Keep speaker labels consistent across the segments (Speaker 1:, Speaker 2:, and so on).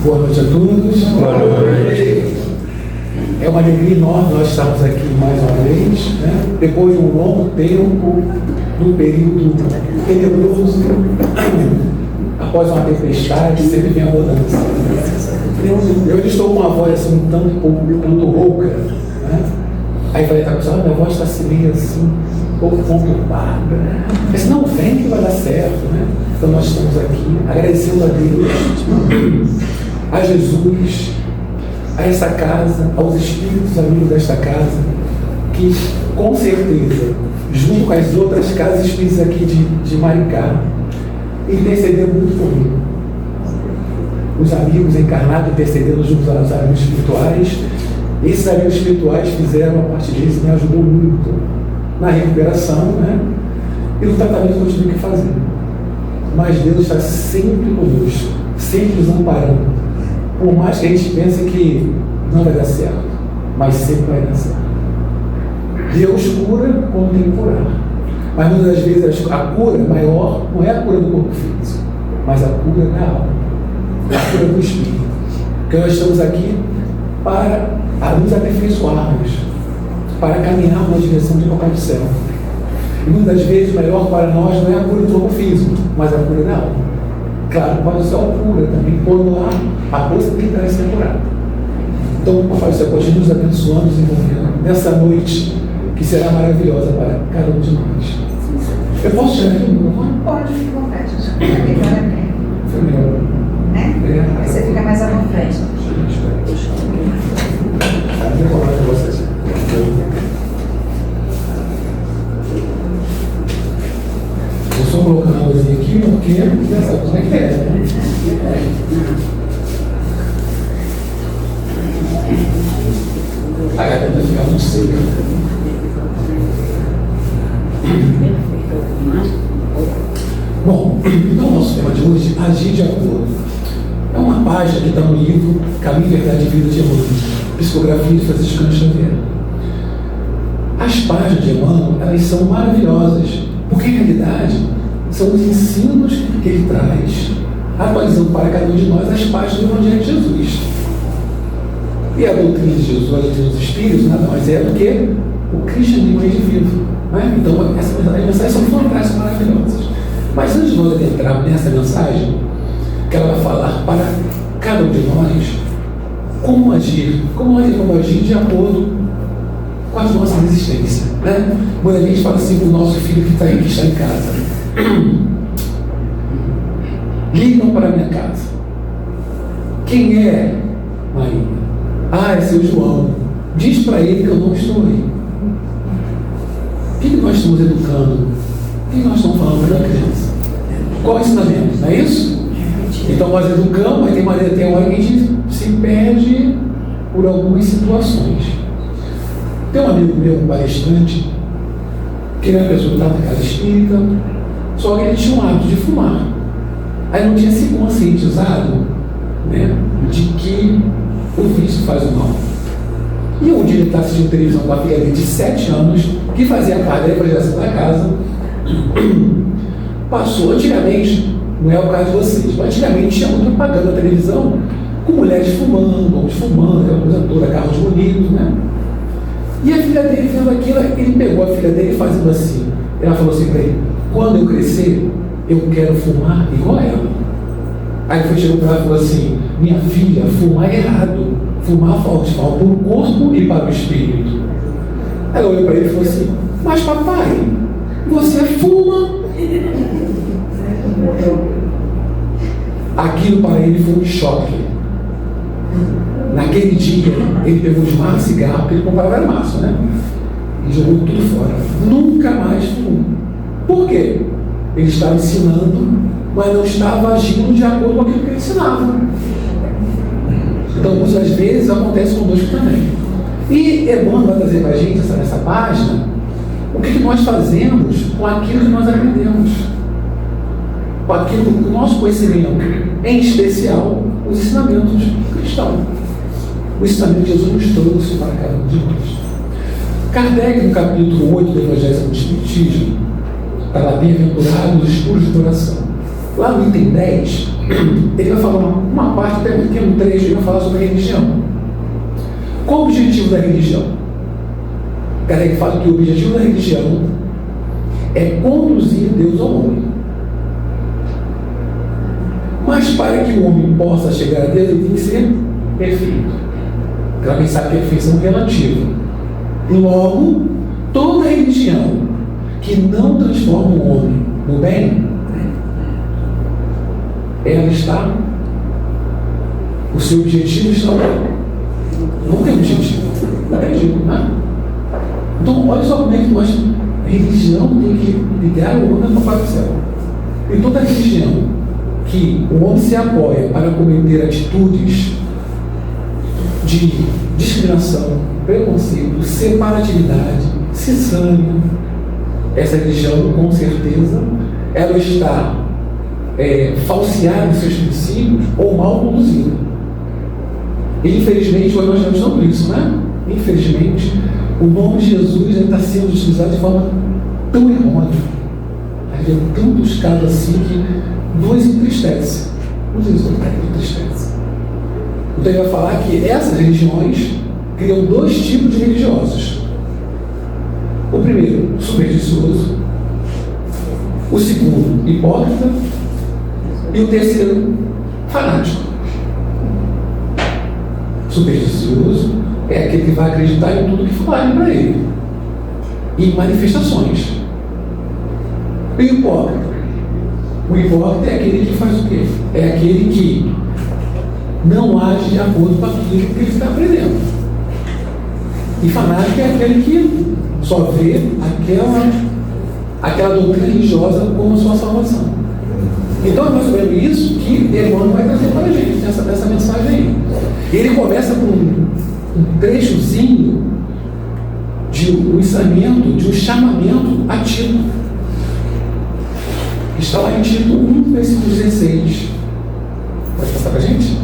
Speaker 1: Boa noite a todos.
Speaker 2: Boa noite.
Speaker 1: É uma alegria enorme nós estarmos aqui mais uma vez, né? Depois de um longo tempo, num período tenebroso, após uma tempestade, sempre vem a mudança. Eu estou com uma voz assim, tão quanto rouca, né? Aí falei, tá pessoal, minha voz está assim, meio assim, um pouco conturbada. Eu disse, não, vem que vai dar certo, né? Então nós estamos aqui agradecendo a Deus, a Jesus, a essa casa, aos espíritos amigos desta casa, que com certeza, junto com as outras casas espíritas aqui de Maricá, intercederam muito por mim. Os amigos encarnados intercedendo junto aos amigos espirituais. Esses amigos espirituais fizeram, a partir disso, me ajudou muito na recuperação, né? E no tratamento que eu tive que fazer. Mas Deus está sempre conosco, sempre nos amparando. Por mais que a gente pense que não vai dar certo, mas sempre vai dar certo. Deus cura quando tem que curar. Mas muitas das vezes a cura maior não é a cura do corpo físico, mas a cura da alma, a cura do espírito. Porque nós estamos aqui para nos aperfeiçoarmos, para caminhar na direção de Papai do Céu. E muitas das vezes o melhor para nós não é a cura do corpo físico, mas a cura da alma. Claro, o Papai do Céu cura também, quando lá a possibilidade de ser curada. Então, o Papai do Céu continua nos abençoando, nos envolvendo nessa noite que será maravilhosa para cada um de nós. Eu posso tirar aqui o microfone?
Speaker 3: Pode, fica à vontade. Melhor é bem.
Speaker 1: Foi melhor.
Speaker 3: Né? Aí você fica mais à vontade.
Speaker 1: Vou colocar com vocês. Eu só colocar uma coisinha aqui porque já sabe como é que é. A garganta fica muito seca. Bom, então o nosso tema de hoje, agir de acordo. É uma página que está no livro Caminho, Verdade e Vida de Emmanuel, Psicografia de Francisco Xavier. As páginas de Emmanuel, elas são maravilhosas, porque em realidade são os ensinos que ele traz, atualizando para cada um de nós as páginas do Evangelho de Jesus. E a doutrina de Jesus, a doutrina dos Espíritos, nada mais é do que o cristianismo vivo. Né? Então, as mensagens são fantásticas, maravilhosas. Mas antes de nós adentrarmos nessa mensagem, que ela vai falar para cada um de nós como agir de acordo com a nossa resistência. Né? Quando a gente fala assim para o nosso filho que está em casa, ligam para a minha casa. Quem é Maria? Ah, é seu João. Diz para ele que eu não estou aí. O que nós estamos educando? O que nós estamos falando para a criança? Qual é o ensinamento? Não é isso? Então nós educamos, mas tem hora que a gente se perde por algumas situações. Tem um amigo meu, um palestrante, que era uma pessoa que estava na casa espírita, só que ele tinha um hábito de fumar. Aí não tinha se conscientizado, né, de que o vício faz o mal. E um dia ele está assistindo televisão com a filha dele de 7 anos, que fazia parte da evangelização da casa, passou antigamente, não é o caso de vocês, mas antigamente tinha muita propaganda na televisão com mulheres fumando, homens fumando, aquela coisa toda, carros bonitos, né? E a filha dele vendo aquilo, ele pegou a filha dele fazendo assim. Ela falou assim para ele: quando eu crescer, eu quero fumar igual a ela. Aí ele chegou para ela e falou assim: minha filha, fumar é errado. Fumar faz mal para o corpo e para o espírito. Ela olhou para ele e falou assim: mas papai, você fuma. Aquilo para ele foi um choque. Naquele dia, ele pegou os maços de cigarro, porque ele comprava era maço, né? E jogou tudo fora. Nunca mais fumou. Por quê? Ele estava ensinando, mas não estava agindo de acordo com aquilo que ele ensinava. Então, muitas vezes, acontece conosco também. E Emmanuel vai trazer para a gente, nessa página, o que nós fazemos com aquilo que nós aprendemos. Com aquilo que o nosso conhecimento, em especial, os ensinamentos cristãos. O ensinamento que Jesus nos trouxe para cada um de nós. Kardec, no capítulo 8 do Evangelho do Espiritismo, está lá: bem-aventurados os puros de coração, Lá no item 10, ele vai falar uma parte, até um pequeno trecho, ele vai falar sobre a religião. Qual o objetivo da religião? Kardec fala que o objetivo da religião é conduzir Deus ao homem. Mas para que o homem possa chegar a Deus, ele tem que ser perfeito. Também sabe que a perfeição é relativa. Logo, toda religião que não transforma o homem no bem, ela está, o seu objetivo está lá. Não tem objetivo. Não tem objetivo, né? Então, olha só como é que a religião tem que ligar o homem ao Papai do Céu. E toda religião que o homem se apoia para cometer atitudes de discriminação, preconceito, separatividade, ciçânia, essa religião, com certeza, ela está falseada em seus princípios ou mal conduzida. E, infelizmente, hoje nós estamos sobre isso, né? Infelizmente, o nome de Jesus está sendo utilizado de forma tão errônea. Havia tantos casos assim que nos entristece. Nos entristece. Então ele vai falar que essas religiões criam dois tipos de religiosos. O primeiro, supersticioso. O segundo, hipócrita. E o terceiro, fanático. Supersticioso é aquele que vai acreditar em tudo que falarem para ele. Em manifestações. E o hipócrita? O hipócrita é aquele que faz o quê? É aquele que não age de acordo com aquilo que ele está aprendendo. E fanático é aquele que só vê aquela doutrina religiosa como sua salvação. Então é mais ou menos isso que Emmanuel vai trazer para a gente nessa mensagem aí. Ele começa com um trechozinho de um ensinamento, de um chamamento a Tito. Está lá em Tito 1, versículo 16. Pode passar para a gente?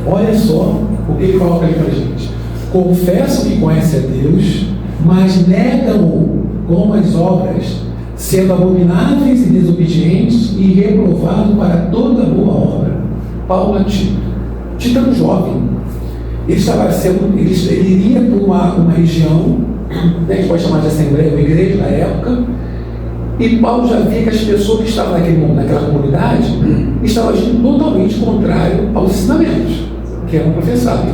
Speaker 1: Olha só o que ele coloca ali para a gente. Confessam que conhecem a Deus, mas negam-o com as obras, sendo abomináveis e desobedientes e reprovados para toda boa obra. Paulo a Tito. Tito era um jovem. Ele iria para uma região, a gente pode chamar de assembleia, uma igreja na época, e Paulo já via que as pessoas que estavam naquela comunidade estavam agindo totalmente contrário aos ensinamentos que eram professados.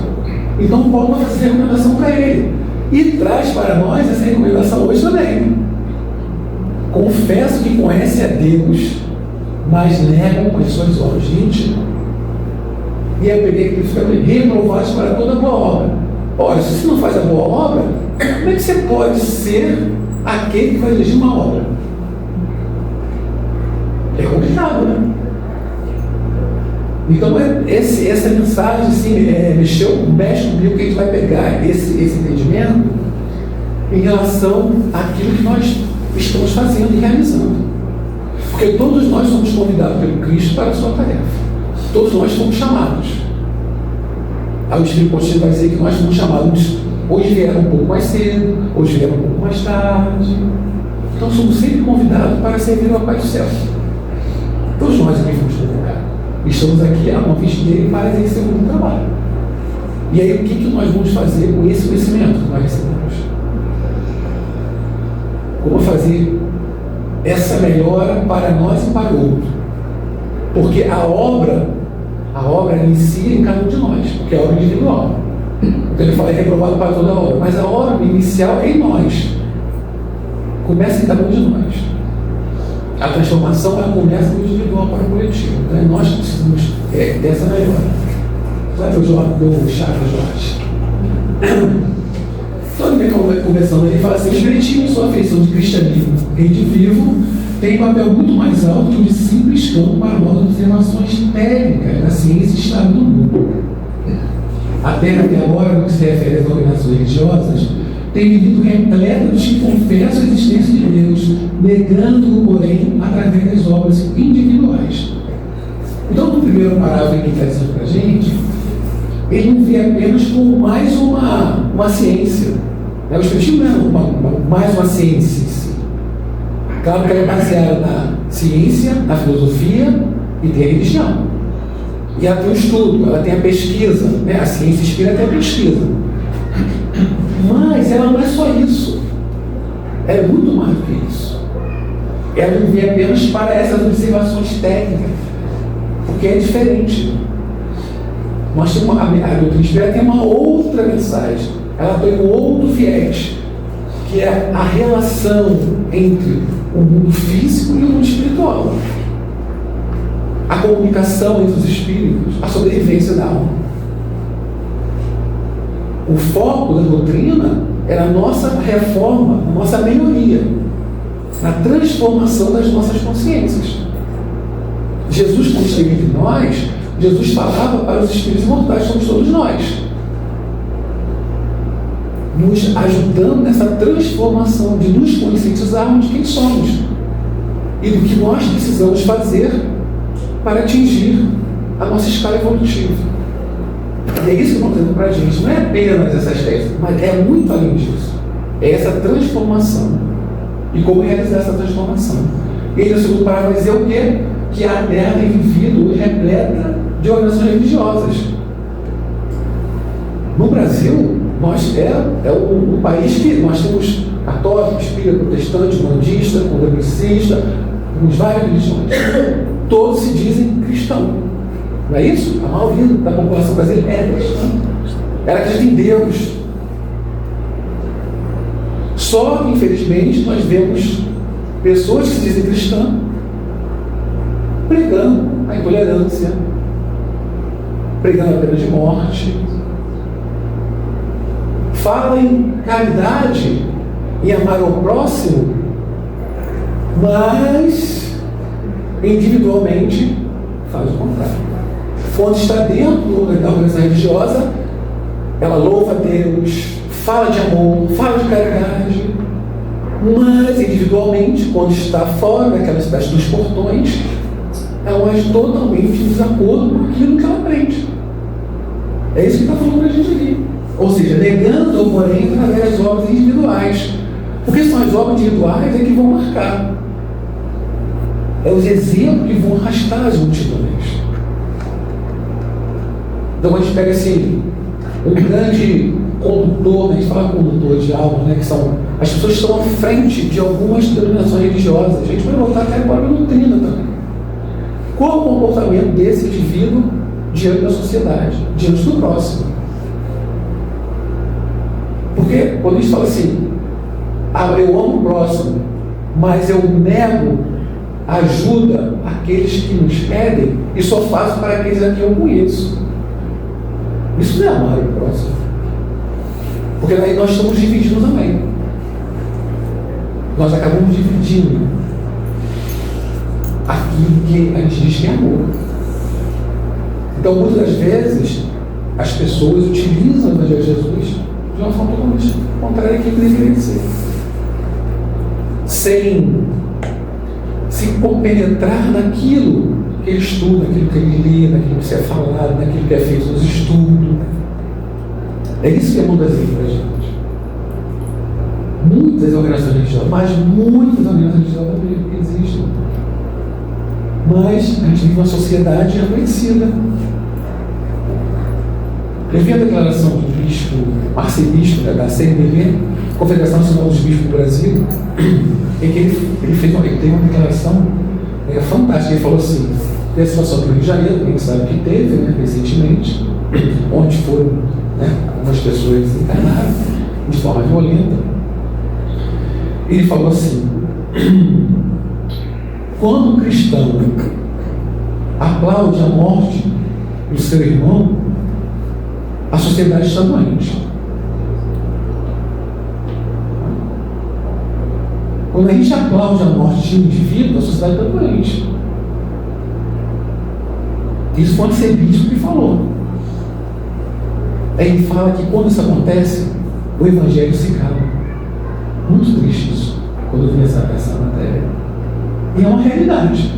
Speaker 1: Então Paulo vai fazer recomendação para ele e traz para nós essa recomendação hoje também. Confesso que conhece a Deus, mas negam as suas obras. Gente, e a pedir que ficam reprovados para toda boa obra. Ora, se você não faz a boa obra, como é que você pode ser aquele que vai dirigir uma obra? É complicado, né? Então, essa mensagem assim, mexe comigo, que a gente vai pegar esse entendimento em relação àquilo que nós estamos fazendo e realizando. Porque todos nós somos convidados pelo Cristo para a sua tarefa. Todos nós fomos chamados. Aí o Espírito Contínuo vai dizer que nós fomos chamados. Hoje vieram um pouco mais cedo, hoje vieram um pouco mais tarde. Então somos sempre convidados para servir ao Pai do Céu. Todos nós aqui fomos convocados. Estamos aqui a convite dele para exercer um bom trabalho. E aí o que nós vamos fazer com esse conhecimento que nós recebemos? Como fazer essa melhora para nós e para o outro? Porque a obra inicia em cada um de nós, porque é a obra individual. Então ele fala que é reprovado para toda a obra, mas a obra inicial é em nós. Começa em cada um de nós. A transformação ela começa do individual para o coletivo. Então nós precisamos dessa melhora. Vai para o Chagas, Jorge. Então ele vem conversando, ele fala assim: o espiritismo, sua afeição de cristianismo vivo, tem papel muito mais alto que o de simples campo para novas observações técnicas da ciência e estado do mundo. A Terra, até agora, no que se refere às organizações religiosas, tem vivido repleta dos que confessam a existência de Deus, negando-o, porém, através das obras individuais. Então, no primeiro parágrafo que está dizendo para a gente, ele não vê apenas como mais uma ciência. O espiritismo não é mais uma ciência em si. Claro que ela é baseada na ciência, na filosofia e tem a religião. E ela tem o estudo, ela tem a pesquisa, né? A ciência inspira até a pesquisa. Mas ela não é só isso. Ela é muito mais do que isso. Ela não vem apenas para essas observações técnicas, porque é diferente. Nós temos a doutrina espírita tem uma outra mensagem, ela tem um outro viés, que é a relação entre o mundo físico e o mundo espiritual, a comunicação entre os espíritos, a sobrevivência da alma. O foco da doutrina era a nossa reforma, a nossa melhoria, na transformação das nossas consciências. Jesus, quando esteve entre nós, Jesus falava para os espíritos imortais, somos todos nós, nos ajudando nessa transformação, de nos conscientizarmos de quem somos e do que nós precisamos fazer para atingir a nossa escala evolutiva. E é isso que estão dizendo para a gente, não é apenas essas técnicas, mas é muito além disso. É essa transformação. E como realizar essa transformação. E aí, no segundo parágrafo, vai dizer o quê? Que a Terra tem vivido repleta de organizações religiosas. No Brasil, nós é o país que nós temos católico, espírita, protestante, bandista, condomicista, temos várias religiões. Todos se dizem cristãos. Não é isso? A maioria da população brasileira é cristã. Ela acredita em Deus. Só que, infelizmente, nós vemos pessoas que se dizem cristãs pregando a intolerância, pregando a pena de morte, fala em caridade e amar ao próximo, mas individualmente faz o contrário. Quando está dentro da organização religiosa, ela louva a Deus, fala de amor, fala de caridade, mas individualmente, quando está fora daquela espécie dos portões, ela age totalmente em desacordo com aquilo que ela aprende. É isso que está falando para a gente aqui. Ou seja, negando, porém, através das obras individuais. Porque são as obras individuais que vão marcar. É os exemplos que vão arrastar as multidões. Então a gente pega assim, um grande condutor, a gente fala condutor de alma, né, que são as pessoas que estão à frente de algumas denominações religiosas. A gente vai voltar até agora para a doutrina também. Qual é o comportamento desse indivíduo diante da sociedade, diante do próximo? Porque quando a gente fala assim, eu amo o próximo, mas eu nego ajuda àqueles que nos pedem e só faço para aqueles a quem eu conheço. Isso não é amar o próximo. Porque aí nós estamos dividindo também. Nós acabamos dividindo aquilo que a gente diz que é amor. Então, muitas das vezes, as pessoas utilizam o Evangelho de Jesus de uma forma totalmente contrária àquilo que deveria ser. Sem se compenetrar naquilo que ele estuda, naquilo que ele lê, naquilo que é falado, naquilo que é feito nos estudos. É isso que é mundo das para a gente. Muitas organizações religiosas, mas muitas organizações religiosas também existem. Mas a gente vive uma sociedade reconhecida. Eu vi a declaração do bispo, arcebispo da CNBB, Confederação Nacional dos Bispos do Brasil, em que ele tem uma declaração fantástica. Ele falou assim: tem a situação do Rio de Janeiro, que a gente sabe que teve, né, recentemente, onde foram, né, algumas pessoas desencarnaram de forma violenta. Ele falou assim: quando o cristão aplaude a morte do seu irmão, a sociedade está doente. Quando a gente aplaude a morte de um indivíduo, a sociedade está doente. Isso foi um arcebispo que falou. Aí ele fala que quando isso acontece, o Evangelho se cala. Muito triste isso, quando eu vi essa matéria. E é uma realidade.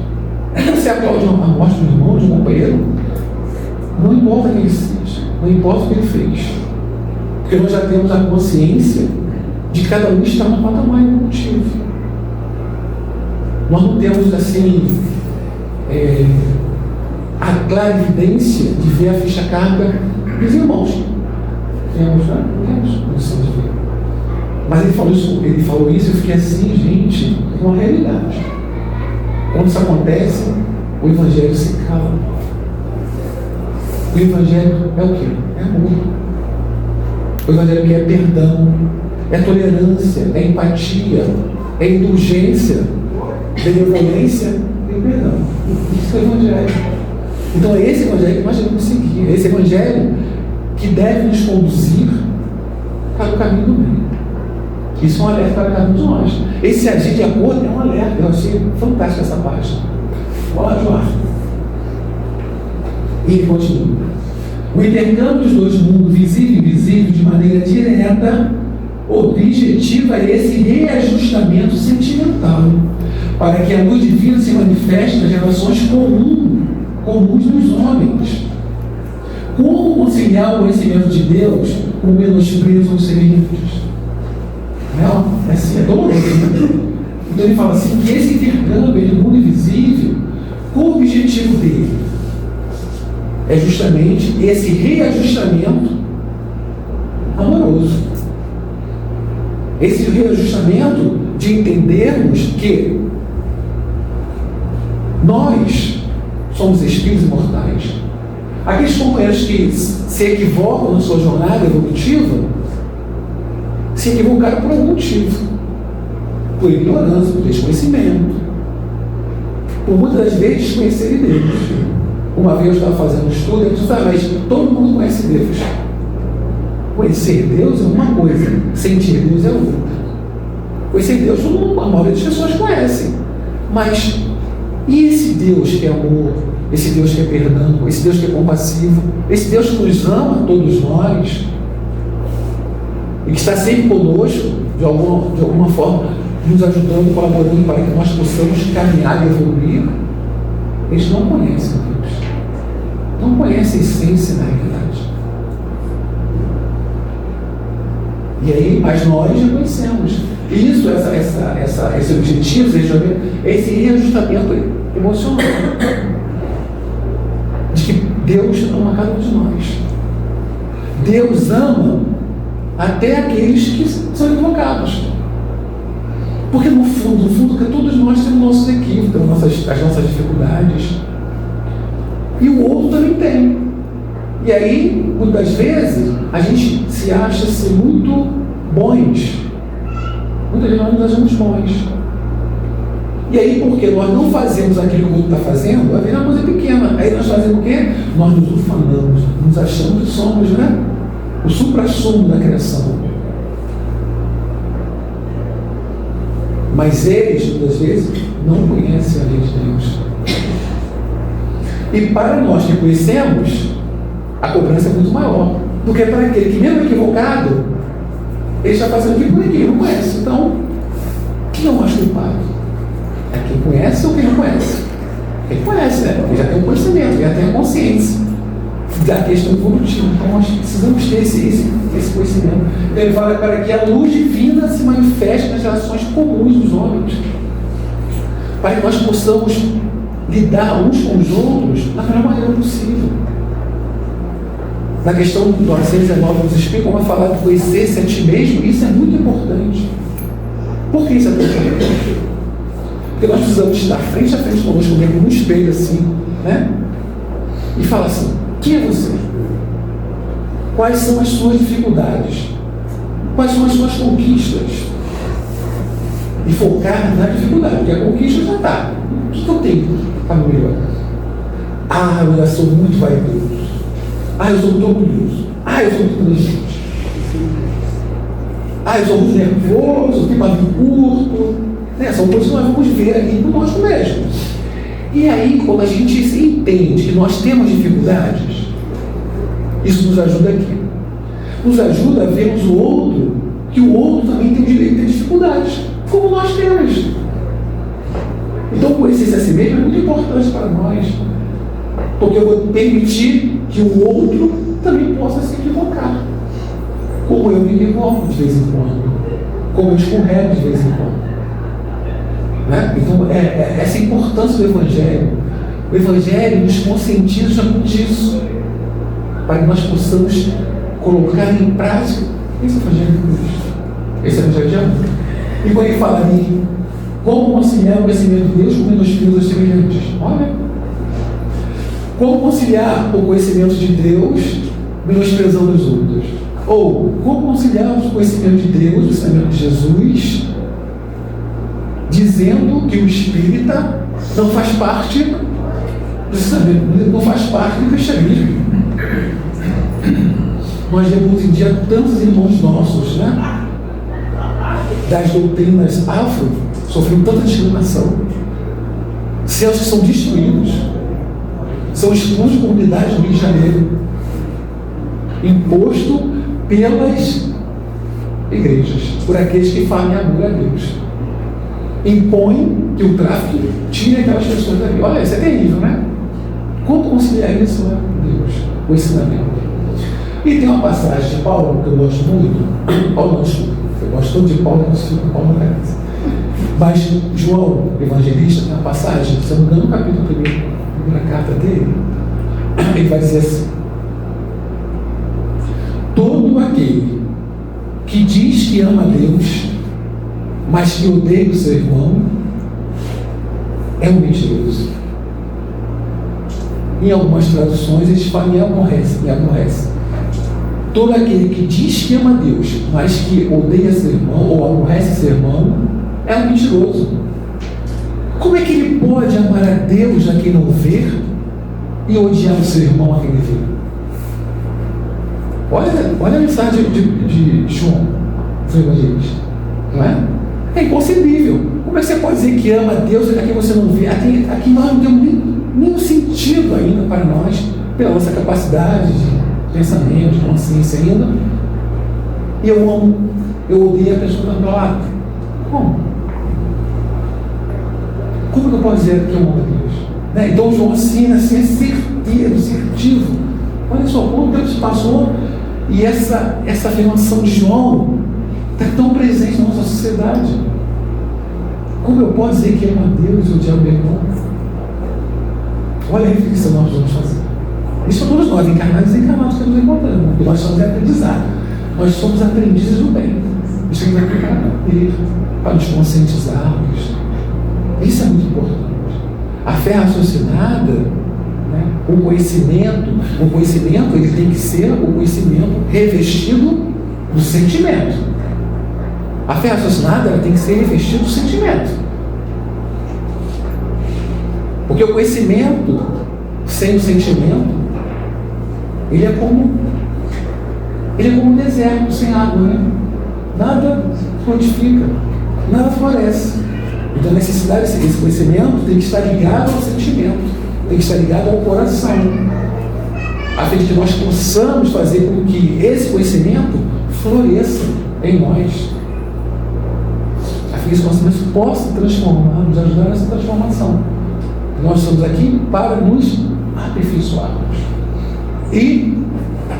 Speaker 1: Você aplaude a morte do irmão, de um companheiro, não importa quem ele seja, não importa o que ele fez. Porque nós já temos a consciência de que cada um está no patamar evolutivo. Nós não temos assim a clarividência de ver a ficha carga dos irmãos. Temos, né? Temos condição de ver. Mas ele falou isso e eu fiquei assim, gente, é uma realidade. Quando isso acontece, o Evangelho se cala. O Evangelho é o quê? É amor. O Evangelho é perdão, é tolerância, é empatia, é indulgência, benevolência e perdão. Isso é o Evangelho. Então é esse Evangelho que nós devemos seguir. É esse Evangelho que deve nos conduzir para o caminho do bem. Isso é um alerta para cada um de nós. Esse agir de acordo é um alerta. Eu achei fantástica essa página. Olha lá, João. E ele continua. O intercâmbio dos dois mundos, visível e invisível, de maneira direta, objetiva é esse reajustamento sentimental, para que a luz divina se manifeste nas relações comuns dos homens. Como conciliar o conhecimento de Deus com o menosprezo aos semelhantes? É assim, é doloroso. Então ele fala assim, que esse intercâmbio do mundo invisível, o objetivo dele é justamente esse reajustamento amoroso. Esse reajustamento de entendermos que nós somos espíritos imortais. Aqueles companheiros que se equivocam na sua jornada evolutiva, se equivocaram por algum motivo. Por ignorância, por desconhecimento. Por muitas das vezes desconhecerem Deus. Uma vez eu estava fazendo um estudo, eu disse, mas todo mundo conhece Deus. Conhecer Deus é uma coisa, sentir Deus é outra. Conhecer Deus, a maioria das pessoas conhecem. Mas, e esse Deus que é amor, esse Deus que é perdão, esse Deus que é compassivo, esse Deus que nos ama, todos nós, e que está sempre conosco, de alguma forma, nos ajudando, colaborando para que nós possamos caminhar e evoluir, eles não conhecem Deus. Não conhecem a essência da realidade. E aí, mas nós já conhecemos. Isso, esse objetivo, esse reajustamento emocional. De que Deus ama cada um de nós. Deus ama até aqueles que são equivocados. Porque no fundo, que todos nós temos nossos equívocos, temos as nossas dificuldades. E o outro também tem. E aí, muitas vezes, a gente se acha ser muito bons. Muitas vezes nós nos achamos bons. E aí, porque nós não fazemos aquilo que o outro está fazendo, às vezes é uma coisa pequena. Aí nós fazemos o quê? Nós nos ufanamos, nos achamos que somos, né? O supra-sumo da criação. Mas eles, muitas vezes, não conhecem a lei de Deus. E para nós que conhecemos, a cobrança é muito maior. Porque para aquele que mesmo equivocado, ele está fazendo aquilo por ninguém não conhece. Então, quem é o mais culpado? É quem conhece ou quem não conhece? Quem conhece, né? Ele já tem o conhecimento, já tem a consciência da questão evolutiva. Então, nós precisamos ter esse conhecimento. Então, ele fala para que a luz divina se manifeste nas relações comuns dos homens. Para que nós possamos lidar uns com os outros da melhor maneira possível. Na questão do 919, nos explica como falar de conhecer-se a ti mesmo, isso é muito importante. Por que isso é tão importante? Porque nós precisamos estar frente a frente conosco, mesmo no espelho assim, né? E falar assim, quem é você? Quais são as suas dificuldades? Quais são as suas conquistas? E focar na dificuldade, porque a conquista já está. O que eu tenho para melhorar? Eu já sou muito vaidoso. Eu sou muito orgulhoso. Eu sou muito inteligente. Eu sou muito nervoso, tenho pavio curto. São coisas que nós vamos ver aqui no nosso mesmo. E aí, quando a gente entende que nós temos dificuldades, isso nos ajuda aqui. Nos ajuda a vermos o outro, que o outro também tem o direito de ter dificuldades, como nós temos. Então, conhecer-se a si mesmo é muito importante para nós. Porque eu vou permitir que o outro também possa se equivocar. Como eu me equivoco de vez em quando. Como eu escorrego de vez em quando. Né? Então, essa importância do Evangelho. O Evangelho nos conscientiza disso, para que nós possamos colocar em prática esse Evangelho de Cristo, esse Evangelho de amor. E quando ele fala ali, como conciliar o conhecimento de Deus com menosprezo aos semelhantes? Olha, como conciliar o conhecimento de Deus menosprezando os outros? Ou, como conciliar o conhecimento de Deus, o ensinamento de Jesus, dizendo que o espírita não faz parte do ensinamento, não faz parte do cristianismo? Nós vemos em dia tantos irmãos nossos, né, das doutrinas afro, sofrendo tanta discriminação. Céus que são destruídos, são expulsos de comunidades do Rio de Janeiro, imposto pelas igrejas, por aqueles que fazem amor a Deus. Impõe que o tráfico tire aquelas pessoas dali. Olha, isso é terrível, né? Como conciliar isso com Deus, o ensinamento? E tem uma passagem de Paulo que eu gosto muito. Paulo não, desculpa. Eu gosto tanto de Paulo, eu não sei que Paulo não é. Mas João, evangelista, tem uma passagem, se eu não me engano, no capítulo 1, primeira carta dele, ele vai dizer assim: todo aquele que diz que ama a Deus, mas que odeia o seu irmão, é um mentiroso. Em algumas traduções eles falam e aborrece. Todo aquele que diz que ama a Deus, mas que odeia seu irmão ou aborrece seu irmão, é um mentiroso. Como é que ele pode amar a Deus a quem não vê e odiar o seu irmão a quem ele vê? Olha a mensagem de João, o evangelista, não é? É inconcebível. Como é que você pode dizer que ama a Deus a quem você não vê? Aqui nós não temos nenhum sentido ainda para nós, pela nossa capacidade de pensamento, de consciência ainda. E eu amo, eu odeio a pessoa do lado. Como? Como que eu posso dizer que eu amo a Deus? Né? Então João ensina assim, é certeiro, assertivo. Olha só, quanto tempo se passou e essa afirmação de João está tão presente na nossa sociedade. Como eu posso dizer que amo a Deus e odiar o meu irmão? Olha a reflexão que nós vamos fazer. Isso é todos nós, encarnados e desencarnados, que nos encontramos. Porque nós somos aprendizados. Nós somos aprendizes do bem. Isso é aqui para nos conscientizarmos. Isso é muito importante. A fé raciocinada, né, o conhecimento ele tem que ser o conhecimento revestido do sentimento. A fé raciocinada ela tem que ser revestida do sentimento. Porque o conhecimento sem o sentimento, ele é como um deserto sem água, né? Nada frutifica, nada floresce. Então a necessidade desse conhecimento tem que estar ligado ao sentimento, tem que estar ligado ao coração, a fim de que nós possamos fazer com que esse conhecimento floresça em nós, a fim de que esse conhecimento possa transformar, nos ajudar nessa transformação. Nós estamos aqui para nos aperfeiçoarmos e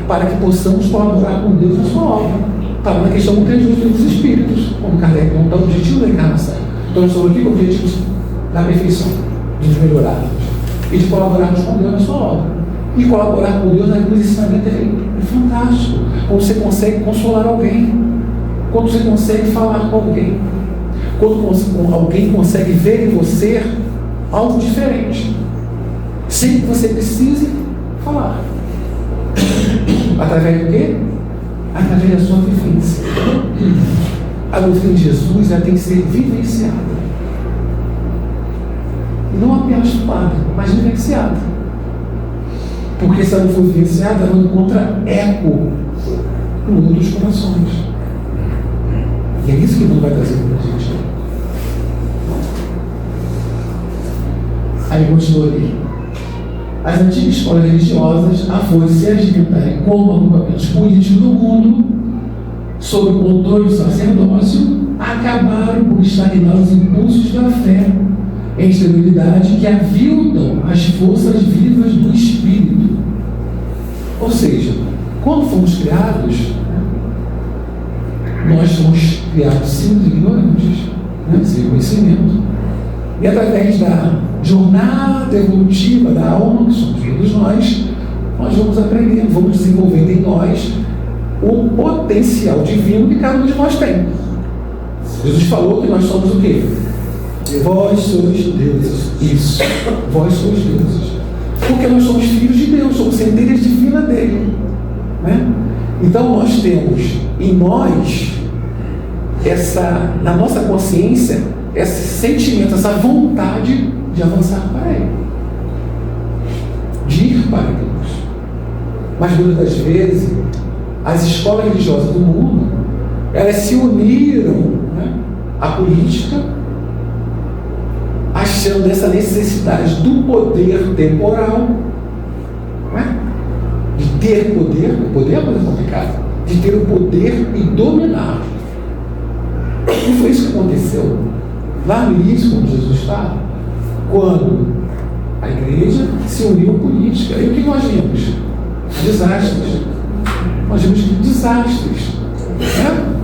Speaker 1: para que possamos colaborar com Deus na sua obra. Estava na questão muito justa dos espíritos, como Kardec perguntou, o objetivo da encarnação. Então nós estamos aqui com o objetivo da perfeição, de nos melhorarmos e de colaborarmos com Deus na sua obra. E colaborar com Deus naquele ensinamento é fantástico. Quando você consegue consolar alguém, quando você consegue falar com alguém, quando alguém consegue ver em você algo diferente, sem que você precise falar. Através do quê? Através da sua vivência. A doutrina de Jesus ela tem que ser vivenciada. E não apenas estudada, mas vivenciada. Porque se ela não for vivenciada, ela não encontra eco no mundo dos corações. E é isso que não vai trazer para a gente. Aí continua ali. As antigas escolas religiosas, a força de se agitarem como agrupamentos políticos do mundo, sob o controle do sacerdócio, acabaram por estagnar os impulsos da fé em exterioridade que aviltam as forças vivas do espírito. Ou seja, quando fomos criados, nós fomos criados simples e ignorantes, sem conhecimento. E através da jornada evolutiva da alma, que somos todos nós vamos aprendendo, vamos desenvolvendo em nós o potencial divino que cada um de nós tem. Jesus falou que nós somos o quê? Vós sois deuses. Isso. Vós sois deuses. Porque nós somos filhos de Deus, somos centelhas divinas dele. Né? Então nós temos em nós, na nossa consciência, esse sentimento, essa vontade de avançar para ele. De ir para Deus. Mas muitas das vezes, as escolas religiosas do mundo, elas se uniram, né, à política, achando essa necessidade do poder temporal, né, de ter poder, o poder é uma coisa complicada, de ter o poder e dominar. E foi isso que aconteceu lá no início, quando Jesus estava, quando a igreja se uniu à política. E o que nós vimos? Desastres. Nós vimos desastres. Né?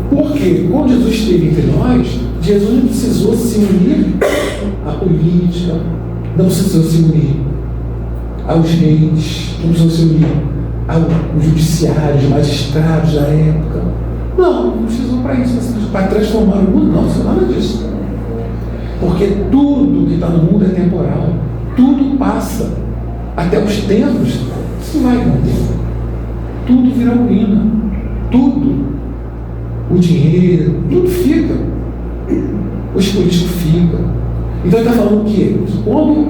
Speaker 1: Porque quando Jesus esteve entre nós, Jesus não precisou se unir à política, não precisou se unir aos reis, não precisou se unir aos judiciários, magistrados da época. Não precisou para isso, para transformar o mundo, não precisa nada disso. Porque tudo que está no mundo é temporal, tudo passa, até os tempos, se vai manter. Tudo vira ruína, tudo, o dinheiro, tudo fica, os políticos ficam. Então ele está falando que quando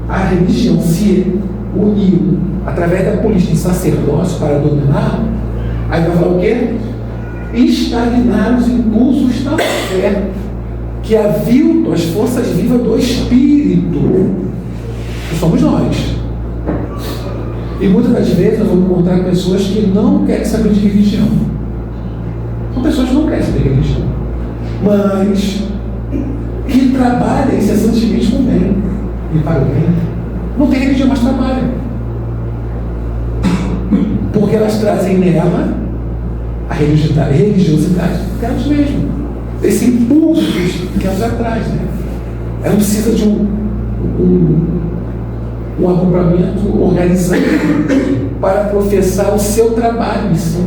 Speaker 1: a religião se uniu através da política e sacerdócio para dominar, aí vai falar o quê? Estagnar os impulsos da fé, que aviltam as forças vivas do Espírito, que somos nós. E muitas das vezes nós vamos encontrar pessoas que não querem saber de religião. São pessoas que não querem saber de religião, mas que trabalham incessantemente com o bem e para o bem. Não tem religião, mas trabalham. Porque elas trazem nela a religiosidade delas mesmas. Esse impulso que elas atrás, né? Ela precisa de um agrupamento organizado para professar o seu trabalho em si.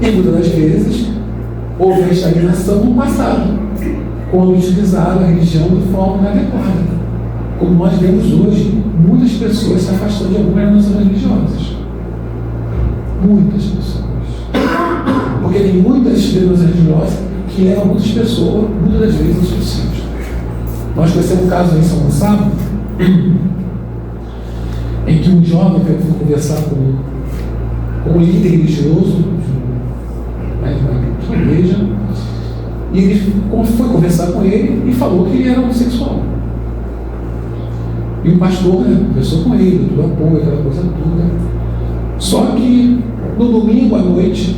Speaker 1: E muitas das vezes houve a estagnação no passado, quando utilizaram a religião de forma inadequada. Como nós vemos hoje, muitas pessoas se afastando de algumas organizações religiosas. Muitas pessoas. Porque tem muitas organizações religiosas que levam muitas pessoas, muitas das vezes, aos suicídios. Nós conhecemos um caso em São Gonçalo, em que um jovem foi conversar com um líder religioso de uma igreja, e ele foi conversar com ele e falou que ele era homossexual. E o pastor, né, conversou com ele, tudo apoio, aquela coisa toda. Só que no domingo à noite,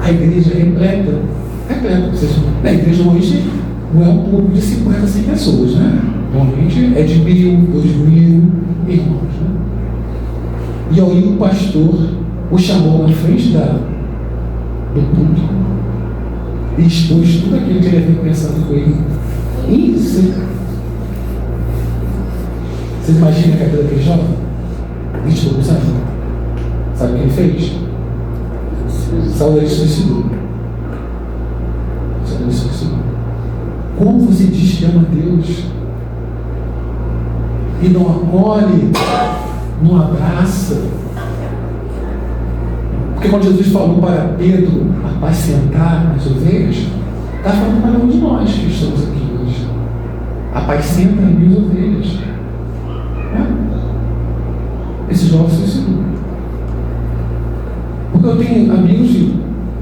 Speaker 1: a igreja é repleta. A igreja normalmente não é um público de 50, 100 pessoas, né? Normalmente é de 1.000, 2.000 irmãos, né? E aí o pastor o chamou na frente do público e expôs tudo aquilo que ele havia pensado com ele. Vocês imaginam a cabeça daquele jovem? 20 poucos anos? Sabe o que ele fez? Saulo ele se suicidou. Como você diz que ama Deus e não acolhe, não abraça? Porque quando Jesus falou para Pedro apacentar as ovelhas, está falando para um de nós que estamos aqui hoje. Apacenta as minhas ovelhas. Esse jovem se suicidou. Porque eu tenho amigos de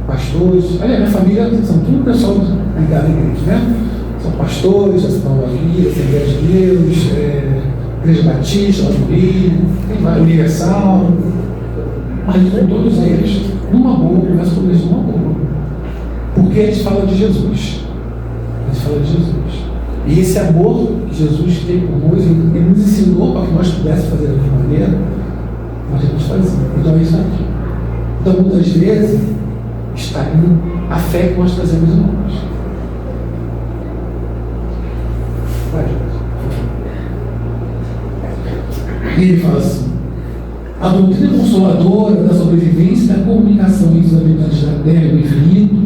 Speaker 1: pastores, olha, minha família são tudo pessoal ligado à igreja, né? São pastores, já estão aqui, Assembleia de Deus, Igreja Batista, lá no Rio, tem vários, Universal, mas com todos eles, numa boa, conversa com eles numa boa. Porque eles falam de Jesus. Eles falam de Jesus. E esse amor que Jesus tem por nós, ele nos ensinou para que nós pudéssemos fazer da mesma maneira, nós temos que fazer. Então é isso aqui. Então, muitas vezes, está indo a fé que nós trazemos em nós. E ele fala assim: a doutrina consoladora da sobrevivência e da comunicação entre os habitantes da Terra e do infinito,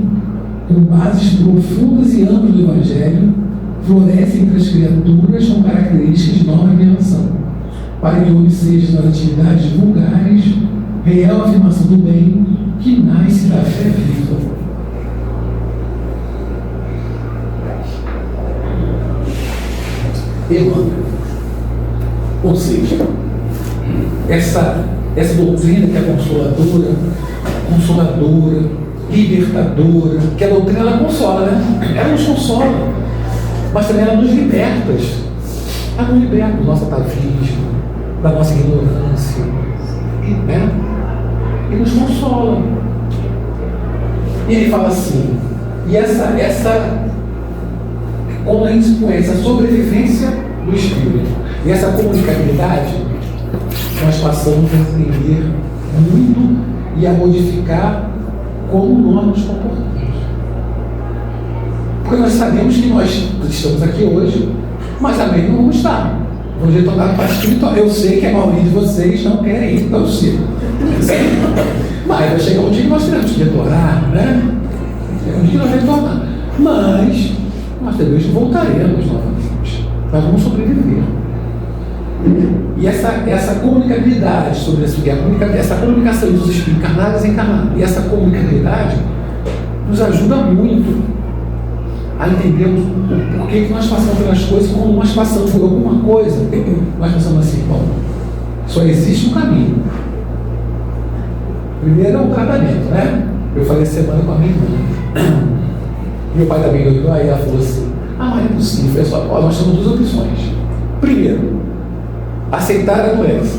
Speaker 1: com bases profundas e amplas do Evangelho, floresce entre as criaturas com características de nova revelação, para que obseja nas atividades vulgares real afirmação do bem que nasce da fé viva. Emmanuel. Ou seja, essa doutrina que é consoladora, libertadora, que a doutrina ela consola, né? Ela nos consola, mas também ela nos liberta. Ela nos liberta do nosso atavismo, da nossa ignorância, né? E nos consola. E ele fala assim, e como a gente conhece a sobrevivência do espírito e essa comunicabilidade, nós passamos a entender muito e a modificar como nós nos comportamos. Porque nós sabemos que nós estamos aqui hoje, mas também não vamos estar. Vamos retornar para a parte espiritual. Eu sei que a maioria de vocês não querem ir para o céu. Mas vai chegar um dia que nós teremos que retornar, né? É um dia que nós retornar. Mas nós também voltaremos novamente. Nós vamos sobreviver. E essa comunicabilidade sobre essa comunicação dos espíritos encarnados e encarnados, e essa comunicabilidade nos ajuda muito a entendermos o porquê que nós passamos pelas coisas, quando nós passamos por alguma coisa, nós pensamos assim: bom, só existe um caminho. Primeiro é o tratamento, né? Eu falei semana com a minha irmã. Meu pai também olhou, aí ela falou assim: ah, mas é possível. Eu falei: ó, nós temos duas opções. Primeiro, aceitar a doença.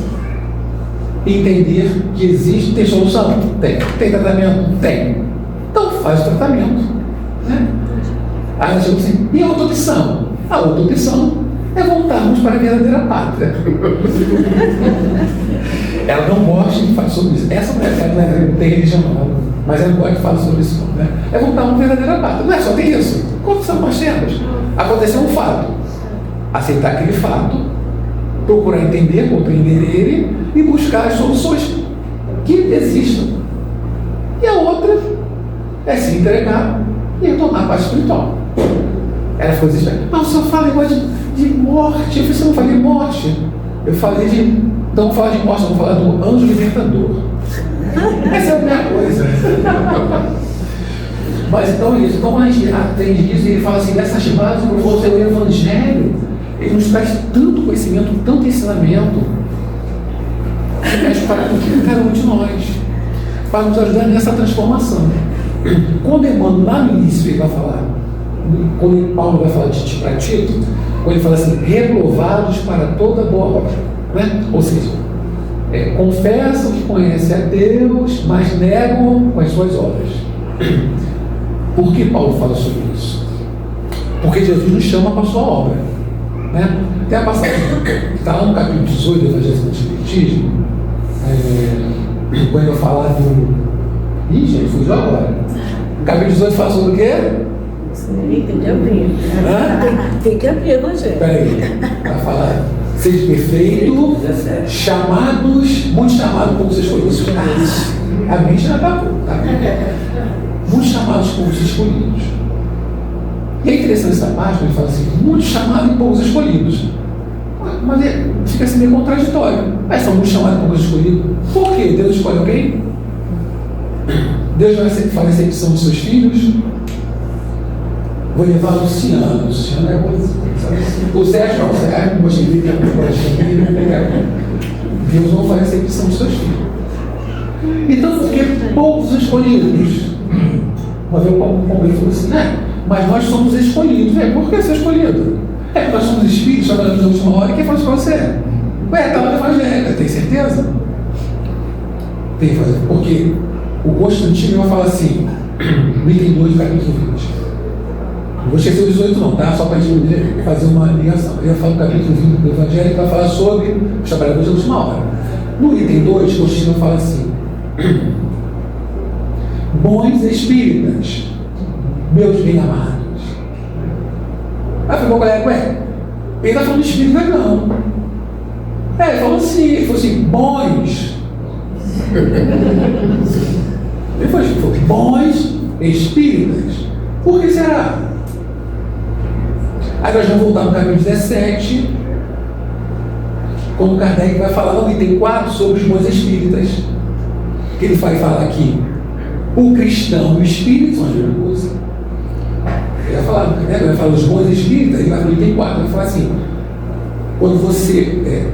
Speaker 1: Entender que existe, tem solução? Tem. Tem tratamento? Tem. Então faz o tratamento, né? Aí ela chegou assim: e a outra opção? A outra opção é voltarmos para a verdadeira pátria. Ela não gosta de falar sobre isso. Essa mulher não tem religião, não, mas ela não gosta de falar sobre isso, né? É voltar para a verdadeira pátria. Não é só tem isso. Quantos são nós temos? Aconteceu um fato. Aceitar aquele fato, procurar entender, compreender ele e buscar as soluções que existam. E a outra é se entregar e retomar a paz espiritual. Ela ficou desesperada: mas o senhor fala igual de morte. Eu falei: você não falei de morte? Eu falei de... Não vou falar de morte, vou falar do anjo libertador. Essa é a primeira coisa. Mas então isso, então a gente atende isso e ele fala assim: dessas bases, por você, o Evangelho, ele nos traz tanto conhecimento, tanto ensinamento, que mexe para cada um de nós, para nos ajudar nessa transformação. Quando Emmanuel, lá no início, ele vai falar, quando Paulo vai falar de para Tito, quando ele fala assim: reprovados para toda boa obra, né? Ou seja, confessam que conhecem a Deus, mas negam com as suas obras. Por que Paulo fala sobre isso? Porque Jesus nos chama para a sua obra, né? Tem a passagem que está lá no capítulo 18 do Evangelho do Espiritismo, quando eu falar do... Ih, gente, fugiu agora. O capítulo 18 fala sobre o quê?
Speaker 2: Tem que abrir. Tem que abrir, Evangelho.
Speaker 1: Peraí, vai falar: seja perfeito, chamados, muitos chamados como vocês escolhidos. A mente não está pouco, tá? Muitos chamados como os escolhidos. E é interessante essa parte, ele fala assim: muitos chamados e poucos escolhidos. Mas fica assim meio contraditório. Mas são muitos chamados e poucos escolhidos. Por quê? Deus escolhe alguém? Deus vai fazer acepção dos seus filhos? Vou levar o Luciano. Luciano é o Sérgio, não, o Sérgio, Deus não faz acepção dos seus filhos. Então, por que poucos escolhidos? Uma vez como ele falou assim: né? Mas nós somos escolhidos. Por que ser escolhido? Porque nós somos espíritos, trabalhamos na última hora. E quem faz para você? Está lá no Evangelho, tem certeza? Tem que fazer. Porque o Constantino vai falar assim, no item 2 do capítulo 20. Não vou esquecer o 18 não, tá? Só para a gente fazer uma ligação. Ele vai falar no capítulo 20 do Evangelho, que vai falar sobre os trabalhadores da última hora. No item 2, Constantino fala assim: bons espíritas, meus bem-amados. Aí ficou, galera, ué, ele está falando de espírita, não. Ele falou assim, bons. Ele falou, bons espíritas. Por que será? Aí nós vamos voltar no capítulo 17, quando Kardec vai falar no item 4 sobre os bons espíritas. Que ele vai falar aqui, o cristão e o espírito são a mesma coisa. Ele vai falar dos bons espíritas, ele vai no item 4, vai falar assim, quando você,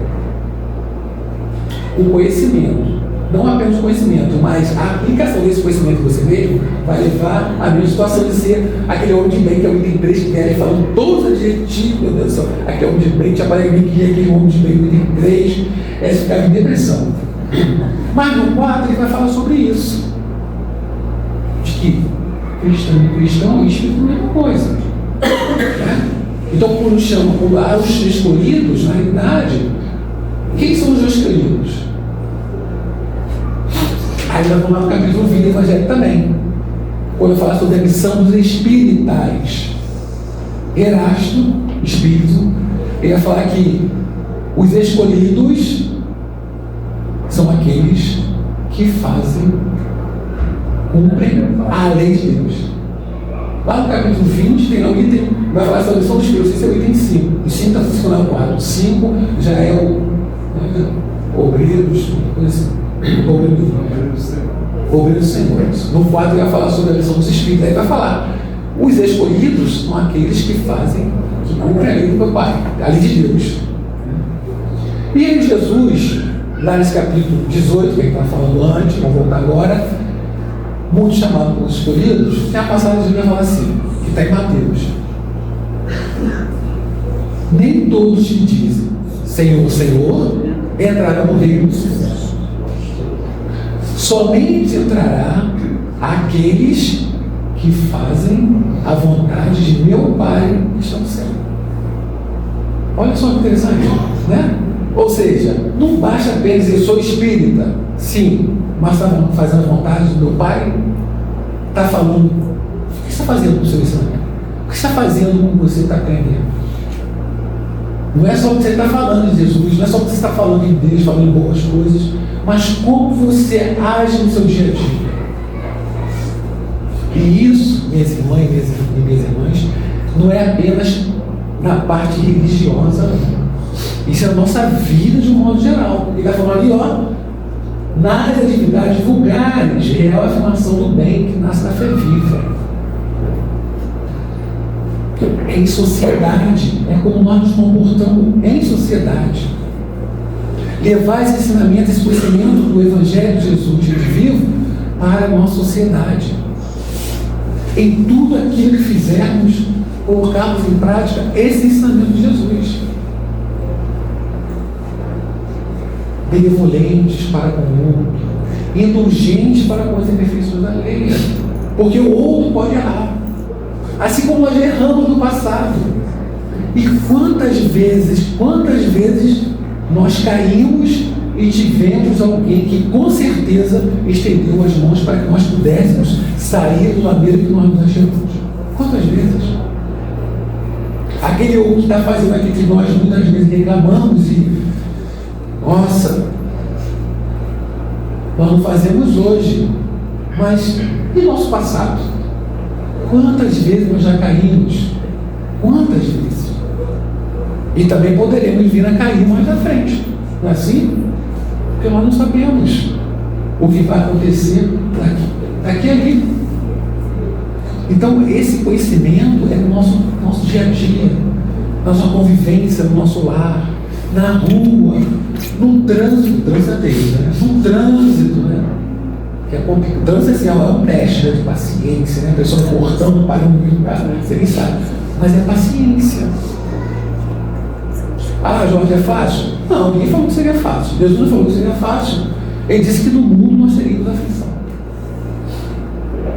Speaker 1: o conhecimento, não apenas o conhecimento, mas a aplicação desse conhecimento que você mesmo vai levar à mesma situação de ser aquele homem de bem, que é o item 3, que quer falando todos os adjetivos, meu Deus do céu, aquele homem de bem, te aparece aquele homem de bem, o item 3, ficar em depressão. Mas no 4 ele vai falar sobre isso, de que cristão e espírito é a mesma coisa. Né? Então, quando chama os escolhidos, na realidade, quem são os escolhidos? Aí nós vamos lá no capítulo 20 do Evangelho também, quando eu falar sobre a missão dos espiritais. Erasto, espírito, ele vai falar que os escolhidos são aqueles que cumprem a lei de Deus. Lá no capítulo 20 tem um item, vai falar sobre a missão dos espíritos, esse é o item 5. O 5 está funcionando o 4. O 5 já é obreiros, coisa assim. Obreiros senhores. No 4 ele vai falar sobre a missão dos espíritos. Aí vai falar, os escolhidos são aqueles que cumprem a lei do meu Pai, a lei de Deus. E aí Jesus, lá nesse capítulo 18, que ele está falando antes, vamos voltar agora, muitos chamados pelos escolhidos, tem a passagem que vai falar assim, que está em Mateus. Nem todos que dizem Senhor, Senhor, entrarão no reino dos céus. Somente entrará aqueles que fazem a vontade de meu Pai que está no céu. Olha só que interessante, né? Ou seja, não basta apenas dizer sou espírita, sim, mas está fazendo a vontade do meu Pai, está falando, o que está fazendo com o seu ensinamento? O que está fazendo com o que você está aprendendo? Não é só o que você está falando de Jesus, não é só o que você está falando de Deus, falando boas coisas, mas como você age no seu dia a dia. E isso, minhas irmãs e minhas irmãs, não é apenas na parte religiosa, isso é a nossa vida de um modo geral. Ele está falando ali, nas atividades vulgares, real afirmação do bem que nasce da fé viva. Em sociedade, é como nós nos comportamos em sociedade. Levar esse ensinamento, esse conhecimento do Evangelho de Jesus de vivo para a nossa sociedade. Em tudo aquilo que fizermos, colocarmos em prática esse ensinamento de Jesus. Benevolentes para com o outro, indulgentes para com as imperfeições alheias, porque o outro pode errar, assim como nós erramos no passado. E quantas vezes nós caímos e tivemos alguém que com certeza estendeu as mãos para que nós pudéssemos sair do lameiro que nós nos achamos. Quantas vezes? Aquele outro que está fazendo aquilo que nós muitas vezes reclamamos e nossa, nós não fazemos hoje, mas e nosso passado? Quantas vezes nós já caímos? Quantas vezes? E também poderemos vir a cair mais à frente, não é assim? Porque nós não sabemos o que vai acontecer daqui a ali. Então, esse conhecimento é no nosso dia a dia, na nossa convivência, no nosso lar, na rua, no trânsito, no trânsito, né? Que é complicado. Trânsito assim, é um teste de paciência, né? A pessoa cortando para um carro, você nem sabe. Mas é paciência. Ah, Jorge, é fácil? Não, ninguém falou que seria fácil. Jesus não falou que seria fácil. Ele disse que no mundo nós teríamos aflição.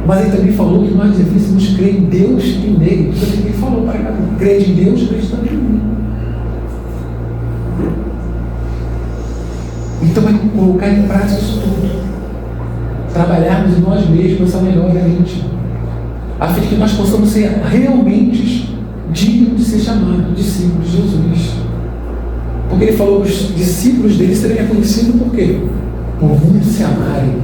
Speaker 1: Mas ele também falou que nós devíamos crer em Deus e nele. Tudo aquilo que ele falou para cada um. Crer em Deus, crer também em mim. Então é colocar em prática isso tudo. Trabalharmos em nós mesmos essa melhora íntima, a fim de que nós possamos ser realmente dignos de ser chamados discípulos de Jesus. Porque ele falou que os discípulos dele seriam reconhecidos por quê? Por muito se amarem.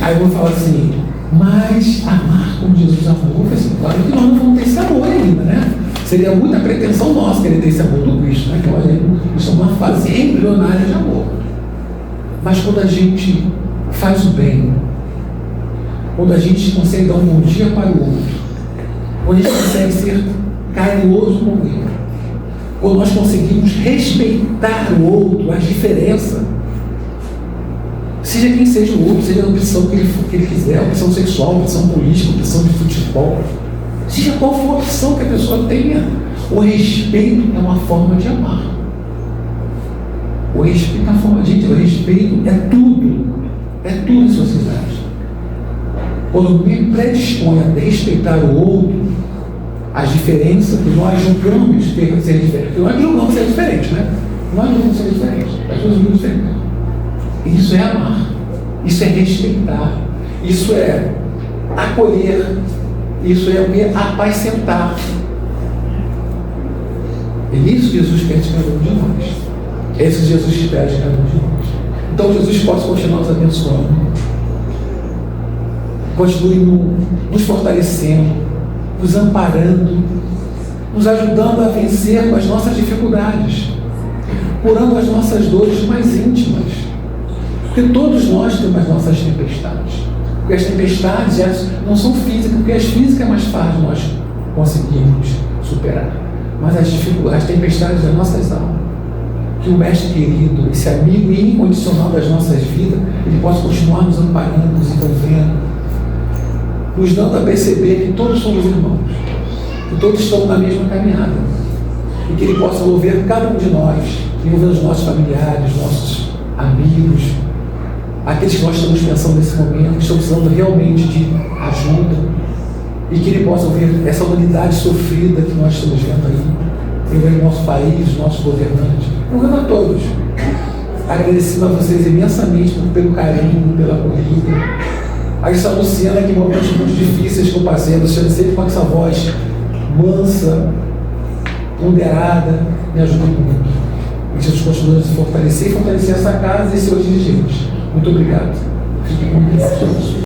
Speaker 1: Aí eu vou falar assim, mas amar como Jesus amou, assim, claro que nós não vamos ter esse amor ainda, né? Seria muita pretensão nossa querer ter esse amor do Cristo, né? Que nós estamos numa fase embrionária de amor. Mas quando a gente faz o bem, quando a gente consegue dar um bom dia para o outro, quando a gente consegue ser carinhoso com ele, quando nós conseguimos respeitar o outro, as diferenças, seja quem seja o outro, seja a opção que ele quiser, opção sexual, opção política, opção de futebol, seja qual for a opção que a pessoa tenha, o respeito é uma forma de amar. O respeito é uma forma, gente, o respeito é tudo em sociedade. Quando eu me predisponho a respeitar o outro, as diferenças que nós julgamos ter ser diferentes, porque nós julgamos ser diferentes, né? Nós julgamos ser diferentes, as pessoas julgam diferentes. Isso é amar, isso é respeitar, isso é acolher, isso é apacentar. É isso que Jesus quer de cada um de nós. É isso que Jesus espera de cada um de nós. Então Jesus possa continuar nos abençoando, continue nos fortalecendo, nos amparando, nos ajudando a vencer as nossas dificuldades, curando as nossas dores mais íntimas. Porque todos nós temos as nossas tempestades. Porque as tempestades não são físicas, porque as físicas é mais fácil nós conseguirmos superar. Mas as dificuldades, as tempestades das nossas almas, que o Mestre querido, esse amigo incondicional das nossas vidas, ele possa continuar nos amparando, nos envolvendo, nos dando a perceber que todos somos irmãos, que todos estamos na mesma caminhada, e que ele possa envolver cada um de nós, envolver os nossos familiares, nossos amigos, aqueles que nós estamos pensando nesse momento, que estão precisando realmente de ajuda, e que ele possa ver essa humanidade sofrida que nós estamos vendo aí, envolvendo o nosso país, os nossos governantes, envolvendo a todos. Agradecendo a vocês imensamente pelo carinho, pela acolhida. A essa Luciana, que em momentos muito difíceis que eu passei, a Luciana sempre com essa voz mansa, ponderada, me ajudou muito. E Jesus continua a se fortalecer e fortalecer essa casa e seus dirigentes. Muito obrigado. Fiquem com Deus.